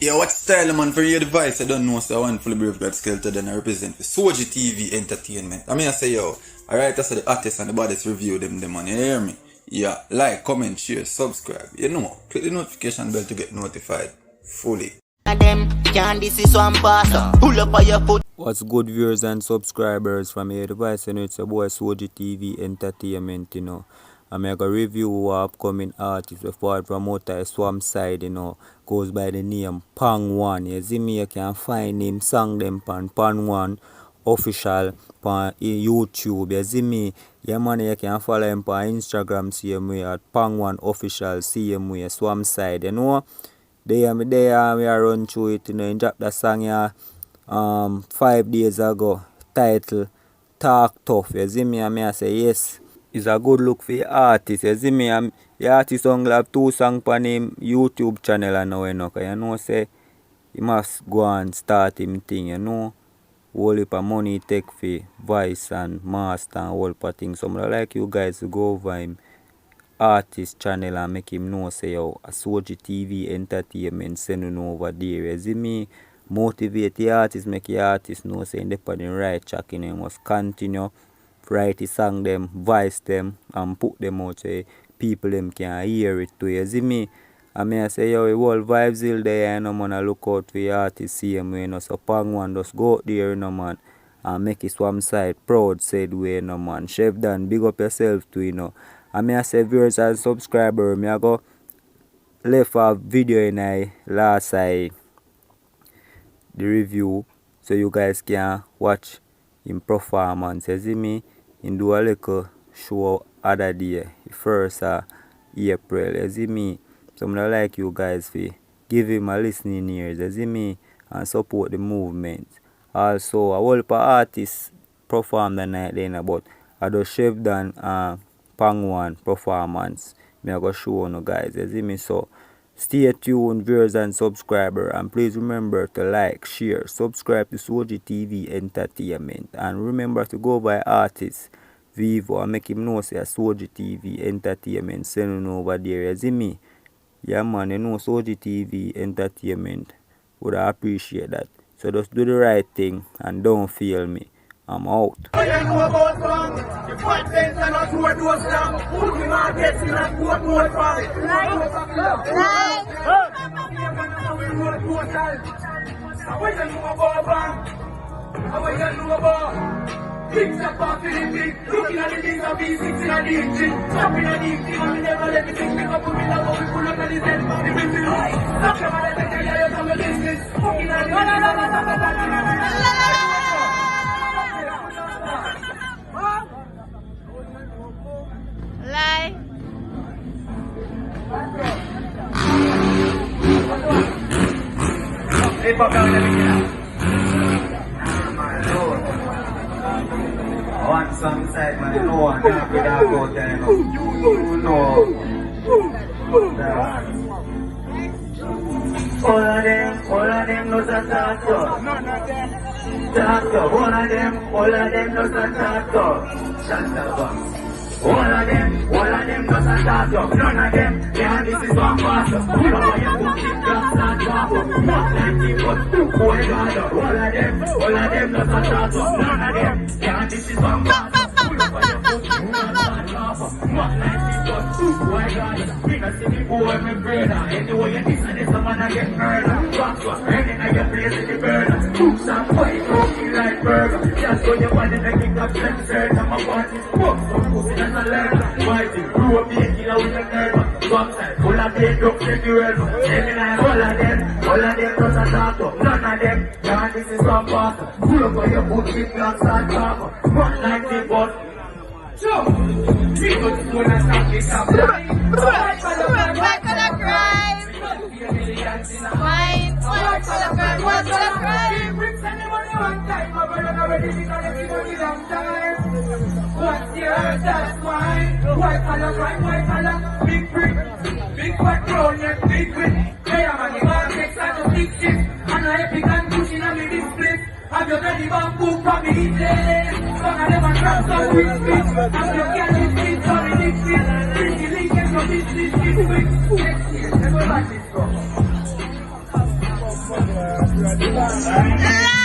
Yeah, what style man for your device? I don't know, so I want fully brave God skeleton and I represent for Soji TV Entertainment. I mean I say yo, alright, that's the artists and the baddest review them man, you hear me? Yeah, like, comment, share, subscribe. You know, click the notification bell to get notified fully. What's good viewers and subscribers from your device? You know, it's your boy Soji TV Entertainment, you know. I'm going to review our upcoming artist before I promote a swampside, you know, goes by the name pong1. You see me, you can find him, song them on pong1 official on YouTube. You see me, yeah man, you can follow him on Instagram, same way at pong1 official, same way, swampside, you know. We are run through it, you know, and drop that song here 5 days ago, title Talk Tough. You see me, I say yes, it's a good look for the artist. You see me, the artist only have 2 songs on him YouTube channel and now, you know, cause you know say he must go and start him thing, you know. Whole heap of money he take for voice and master and whole heap of things. So I like you guys to go over him artist channel and make him know say yo, a Soji TV Entertainment sending over there. You see me, motivate the artist, make the artist know say they on the right track, and must continue write the song them, voice them and put them out so people them can hear it too. You see me, I mean I say yo, the whole vibes still there, you know man. I look out for the artist same way, you know. So pong1 just go out there, you know man, and make his swampside proud said way, you know man. Shemdon, big up yourself too, you know. I mean I say viewers and subscribers, I go left a video in I last the review so you guys can watch in performance. You see me, in do a little show other day, first April. You see me, so I like you guys for give him a listening ears. You see me, and support the movement. Also a whole heap of artists perform the night then, but I do shemdon pong1 performance. I go show you guys. You see me, so stay tuned viewers and subscribers, and please remember to like, share, subscribe to Soji TV Entertainment, and remember to go by artist Vivo and make him know say Soji TV Entertainment sending over there. You see me? Yeah man, you know Soji TV Entertainment would appreciate that. So just do the right thing and don't fail me. I'm out. Things are popping big, looking at the things of V6 in the engine, stopping at the engine, and never let the things make up with me, love how we pull up at the end, the business, stop them and let them hear you from the distance, looking at the Lie. Hey, pop down, let me get out. On some side, man, you know, I can't be that out there, you know. All of them knows a tattoo. All of them knows a tattoo. Shut up. All of them knows a tattoo. None of them, yeah, this is one pass. Pull up on your book, keep your start off. Not like people, all of them knows a tattoo. None of them, yeah, this is one pass. Pull up on your book, keep your start off. Not like people, why God, we not see me boy, my brother. Anyway, you listen to someone I get murdered. Rocks was burning and your place in the burner. Cooks and white, cooking like burger. Just go your body, making up sensors. I'm a party, smoke, some pussy and a learner. Fighting, grew up being killer with a nerve. Swampside, full of dead dogs everywhere. Every all of them does a tattoo. None of them, yeah, this is one pass. Pull up on your boot, keep your start off. Not like the boss. So, we go to school and start this up. Back on the crime. Fine. Back on the crime. Back on the crime. What's your that's wine? White color, white color, big brick, big fat crown, yes, big brick. Hey, I'm on the market, I just big shit. And I epic and pushing on me this place. Have you got the bamboo from me this place? Some of them are trapped so quick, bitch. Have you got this thing from me this place? Bring the link and go this quick. Let's go.